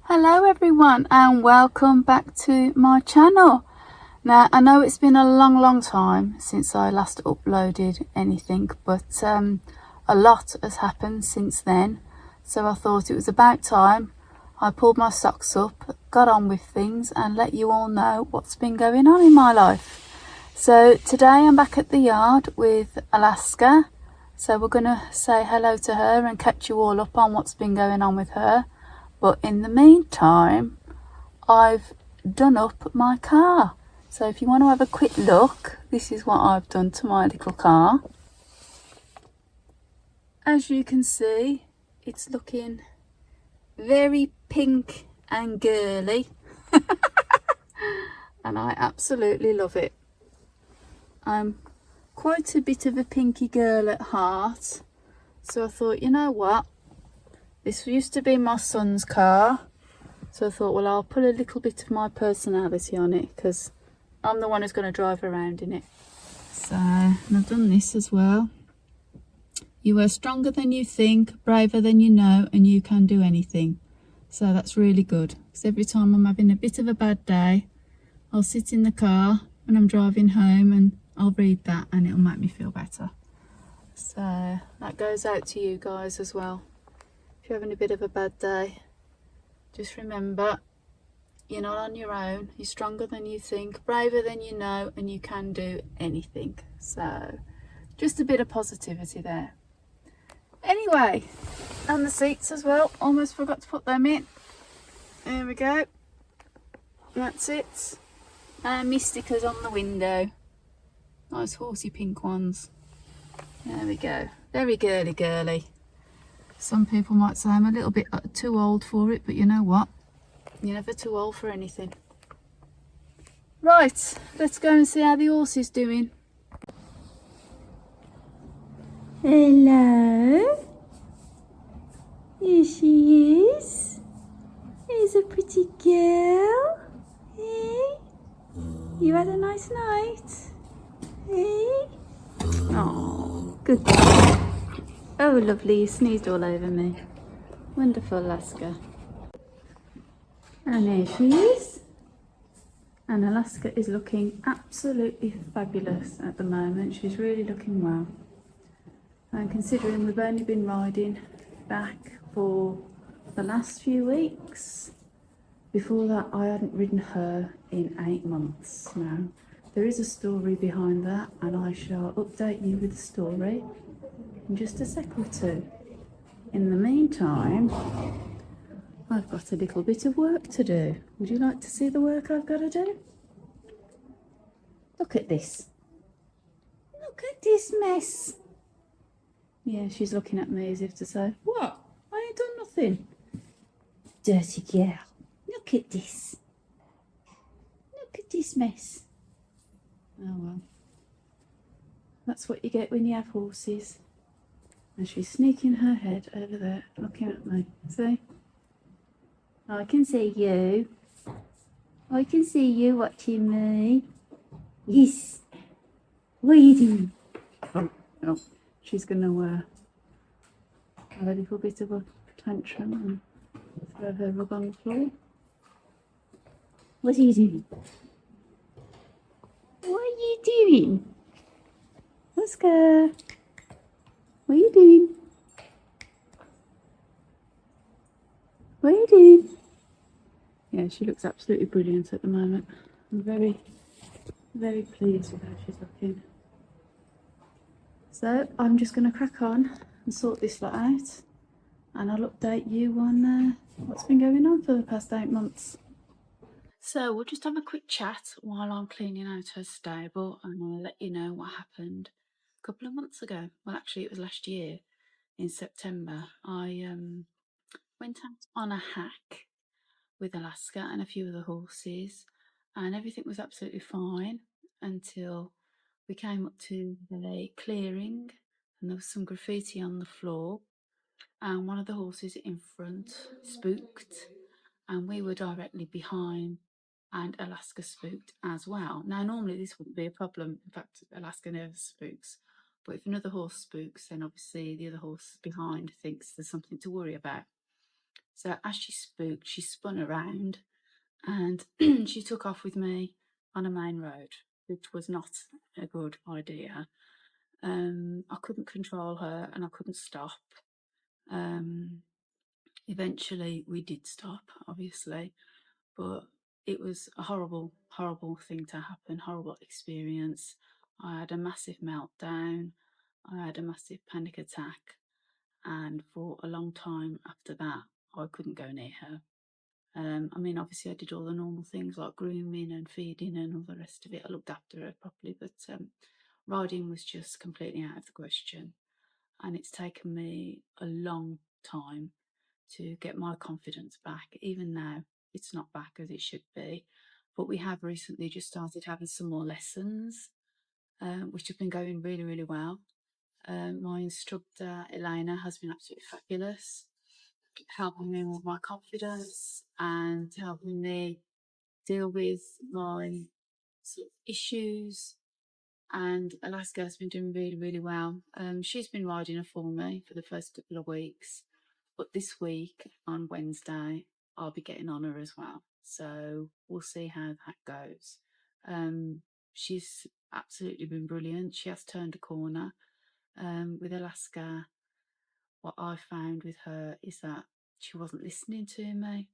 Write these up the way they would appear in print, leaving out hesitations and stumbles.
Hello everyone and welcome back to my channel. Now I know it's been a long time since I last uploaded anything, but a lot has happened since then, so I thought it was about time I pulled my socks up, got on with things and let you all know what's been going on in my life. So today I'm back at the yard with Alaska, so we're going to say hello to her and catch you all up on what's been going on with her. But in the meantime, I've done up my car. So if you want to have a quick look, this is what I've done to my little car. As you can see, it's looking very pink and girly. And I absolutely love it. I'm quite a bit of a pinky girl at heart. So I thought, you know what? This used to be my son's car. So I thought, well, I'll put a little bit of my personality on it because I'm the one who's going to drive around in it. So I've done this as well. You are stronger than you think, braver than you know, and you can do anything. So that's really good. Because every time I'm having a bit of a bad day, I'll sit in the car when I'm driving home and I'll read that and it'll make me feel better. So that goes out to you guys as well. If you're having a bit of a bad day, just remember, you're not on your own. You're stronger than you think, braver than you know, and you can do anything. So just a bit of positivity there. Anyway, and the seats as well. Almost forgot to put them in. There we go. That's it. And my stickers on the window. Nice horsey pink ones. There we go. Very girly. Some people might say I'm a little bit too old for it, but you know what? You're never too old for anything. Right, let's go and see how the horse is doing. Hello. Here she is. Here's a pretty girl. Hey? You had a nice night? Hey? Oh, good girl. Oh, lovely, you sneezed all over me. Wonderful, Alaska. And there she is. And Alaska is looking absolutely fabulous at the moment. She's really looking well. And considering we've only been riding back for the last few weeks, before that I hadn't ridden her in 8 months now. There is a story behind that and I shall update you with the story in just a sec or two. In the meantime, I've got a little bit of work to do. Would you like to see the work I've got to do? Look at this. Look at this mess. Yeah, she's looking at me as if to say, what? I ain't done nothing. Dirty girl. Look at this. Look at this mess. Oh well. That's what you get when you have horses. And she's sneaking her head over there, looking at me. See? I can see you. I can see you watching me. Yes. What are you doing? Oh, she's going to have a little bit of a tantrum and throw her rug on the floor. What are you doing? What are you doing? Oscar? What are you doing? What are you doing? Yeah, she looks absolutely brilliant at the moment. I'm very pleased with how she's looking. So I'm just going to crack on and sort this lot out and I'll update you on what's been going on for the past 8 months. So we'll just have a quick chat while I'm cleaning out her stable and I'll let you know what happened a couple of months ago. Well, actually it was last year in September. I went out on a hack with Alaska and a few of the horses and everything was absolutely fine until we came up to the clearing and there was some graffiti on the floor and one of the horses in front spooked and we were directly behind and Alaska spooked as well. Now normally this wouldn't be a problem, in fact Alaska never spooks, but if another horse spooks then obviously the other horse behind thinks there's something to worry about. So as she spooked, she spun around and she took off with me on a main road, which was not a good idea. I couldn't control her and I couldn't stop. Eventually we did stop, obviously, but it was a horrible, horrible thing to happen, horrible experience. I had a massive meltdown. I had a massive panic attack. And for a long time after that, I couldn't go near her. I mean, obviously, I did all the normal things like grooming and feeding and all the rest of it. I looked after her properly, but riding was just completely out of the question. And it's taken me a long time to get my confidence back. Even now, it's not back as it should be. But we have recently just started having some more lessons, which have been going really, really well. My instructor, Elena, has been absolutely fabulous, helping me with my confidence and helping me deal with my sort of issues. And Alaska has been doing really, really well. She's been riding her for me for the first couple of weeks, but this week on Wednesday, I'll be getting on her as well. So we'll see how that goes. She's absolutely been brilliant. She has turned a corner. With Alaska, what I found with her is that she wasn't listening to me,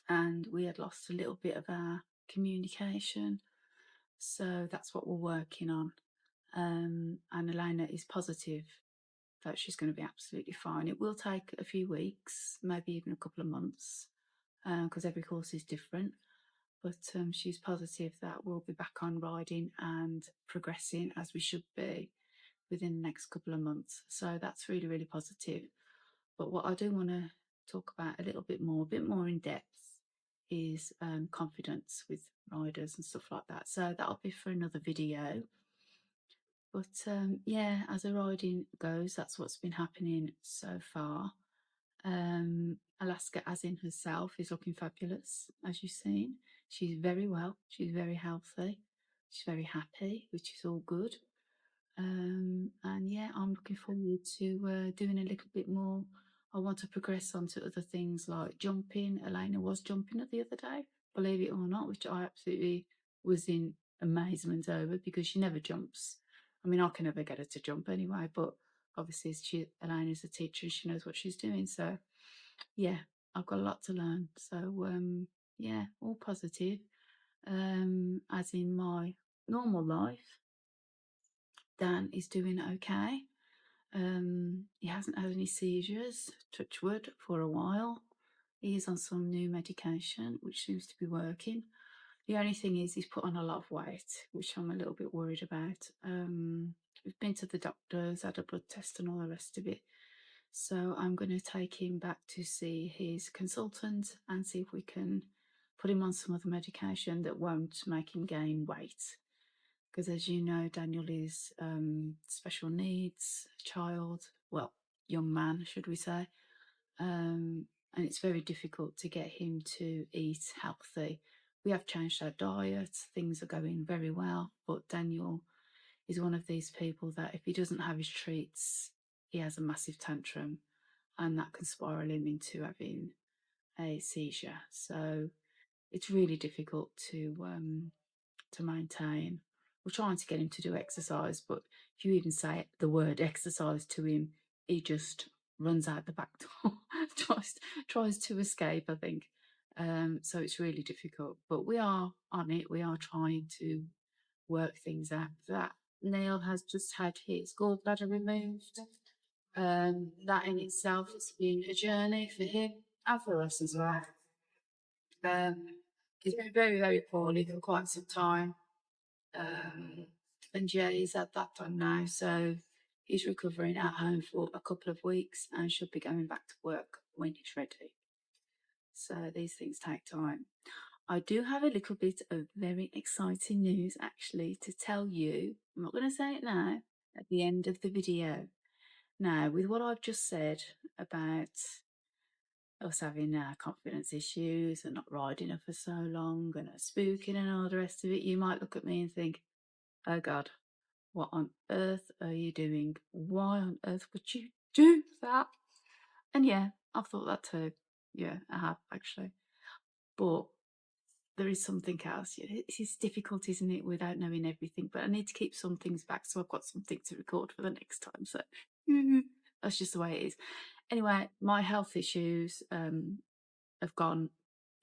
and we had lost a little bit of our communication. So that's what we're working on. And Elena is positive that she's going to be absolutely fine. It will take a few weeks, maybe even a couple of months, because every course is different. But she's positive that we'll be back on riding and progressing as we should be within the next couple of months. So that's really, really positive. But what I do want to talk about a bit more in depth, is confidence with riders and stuff like that. So that'll be for another video. But yeah, as a riding goes, that's what's been happening so far. Alaska, as in herself, is looking fabulous, as you've seen. She's very well. She's very healthy. She's very happy, which is all good. And yeah, I'm looking forward to doing a little bit more. I want to progress on to other things like jumping. Elena was jumping the other day, believe it or not, which I absolutely was in amazement over, because she never jumps. I mean, I can never get her to jump anyway, but obviously Elena's a teacher and she knows what she's doing. So yeah, I've got a lot to learn. So yeah, all positive. As in my normal life, Dan is doing okay. He hasn't had any seizures, touch wood, for a while. He is on some new medication, which seems to be working. The only thing is he's put on a lot of weight, which I'm a little bit worried about. We've been to the doctors, had a blood test and all the rest of it. So I'm going to take him back to see his consultant and see if we can put him on some other medication that won't make him gain weight. Because as you know, Daniel is special needs child, well, young man, should we say. And it's very difficult to get him to eat healthy. We have changed our diet, things are going very well, but Daniel is one of these people that if he doesn't have his treats, he has a massive tantrum, and that can spiral him into having a seizure. So it's really difficult to maintain. We're trying to get him to do exercise, but if you even say the word exercise to him, he just runs out the back door, tries to escape, I think. So it's really difficult, but we are on it. We are trying to work things out. That Neil has just had his gallbladder removed. That in itself has been a journey for him and for us as well. He's been very, very poorly for quite some time. And yeah, he's had that done now, so he's recovering at home for a couple of weeks and should be going back to work when he's ready. So these things take time. I do have a little bit of very exciting news actually to tell you. I'm not going to say it now, at the end of the video. Now, with what I've just said about us having confidence issues and not riding her for so long and her spooking and all the rest of it, you might look at me and think, oh God, what on earth are you doing? Why on earth would you do that? And yeah, I've thought that too. Yeah, I have actually. But there is something else. It's difficult, isn't it, without knowing everything? But I need to keep some things back so I've got something to record for the next time. So that's just the way it is. Anyway, my health issues have gone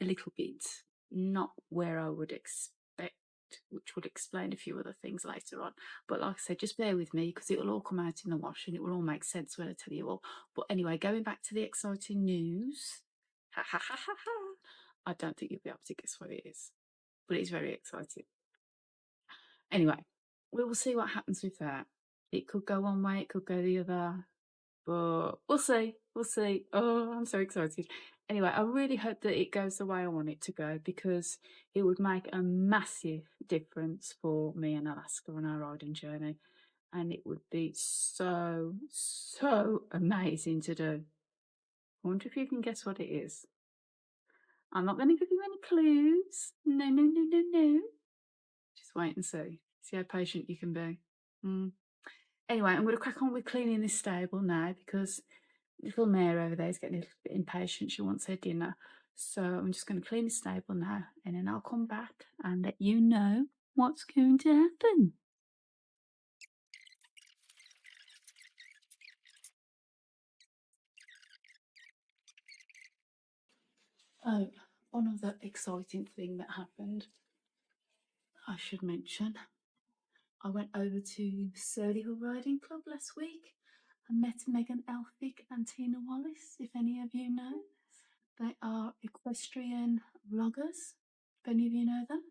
a little bit not where I would expect, which would explain a few other things later on. But like I said, just bear with me because it will all come out in the wash and it will all make sense when I tell you all. But anyway, going back to the exciting news. Ha ha ha ha ha. I don't think you'll be able to guess what it is, but it's very exciting. Anyway, we will see what happens with that. It could go one way, it could go the other, but we'll see. We'll see. Oh, I'm so excited. Anyway, I really hope that it goes the way I want it to go because it would make a massive difference for me and Alaska on our riding journey. And it would be so, so amazing to do. I wonder if you can guess what it is. I'm not going to give you any clues. No, no, no, no, no. Just wait and see. See how patient you can be. Anyway, I'm going to crack on with cleaning this stable now because little Mare over there is getting a little bit impatient. She wants her dinner. So I'm just going to clean the stable now and then I'll come back and let you know what's going to happen. Oh, one other exciting thing that happened, I should mention. I went over to Solihull Riding Club last week and met Megan Elphick and Tina Wallace, if any of you know. They are equestrian vloggers, if any of you know them.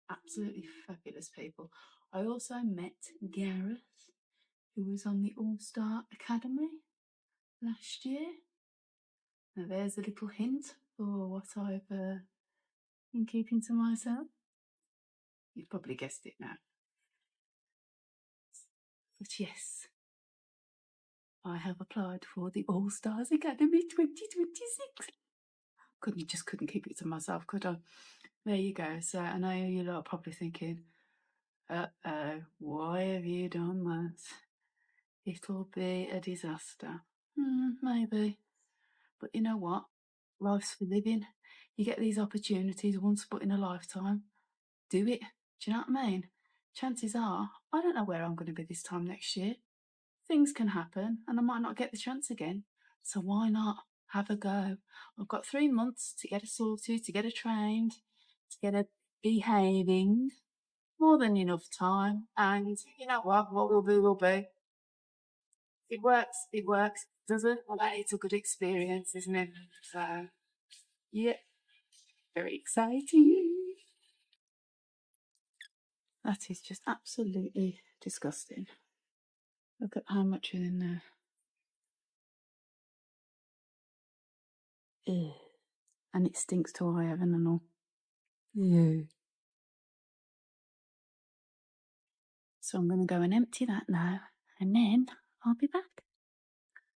Absolutely fabulous people. I also met Gareth, who was on the All-Star Academy last year. Now there's a little hint for what I've been keeping to myself. You've probably guessed it now. But yes, I have applied for the All Stars Academy 2026. Couldn't keep it to myself, could I? There you go. So I know you lot are probably thinking, why have you done that? It'll be a disaster. Maybe. But you know what? Life's for living. You get these opportunities once but in a lifetime. Do it. Do you know what I mean? Chances are, I don't know where I'm going to be this time next year. Things can happen and I might not get the chance again. So why not have a go? I've got 3 months to get her sorted, to get her trained, to get her behaving. More than enough time. And you know what? What will be, will be. It works. It works. Does it? Well, it's a good experience, isn't it? So, yeah, very exciting. That is just absolutely disgusting. Look at how much is in there. Ew. And it stinks to high heaven and all. Ew. So I'm going to go and empty that now, and then I'll be back.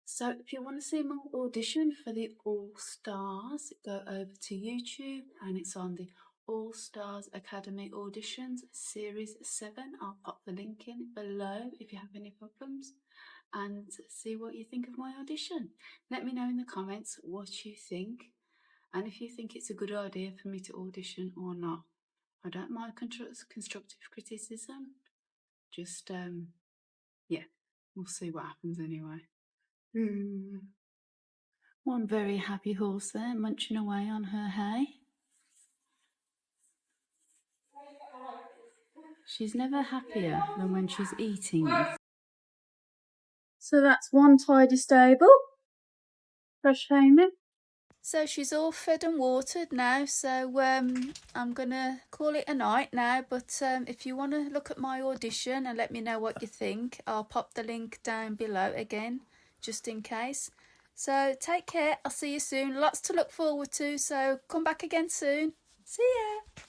So if you want to see my audition for the All Stars, go over to YouTube and it's on the All Stars Academy Auditions Series 7. I'll pop the link in below if you have any problems and see what you think of my audition. Let me know in the comments what you think and if you think it's a good idea for me to audition or not. I don't mind constructive criticism. Just, yeah, we'll see what happens anyway. One very happy horse there, munching away on her hay. She's never happier than when she's eating. So that's one tidy stable. Fresh Heyman. So she's all fed and watered now, so I'm gonna call it a night now, but if you want to look at my audition and let me know what you think, I'll pop the link down below again, just in case. So take care, I'll see you soon. Lots to look forward to, so come back again soon. See ya!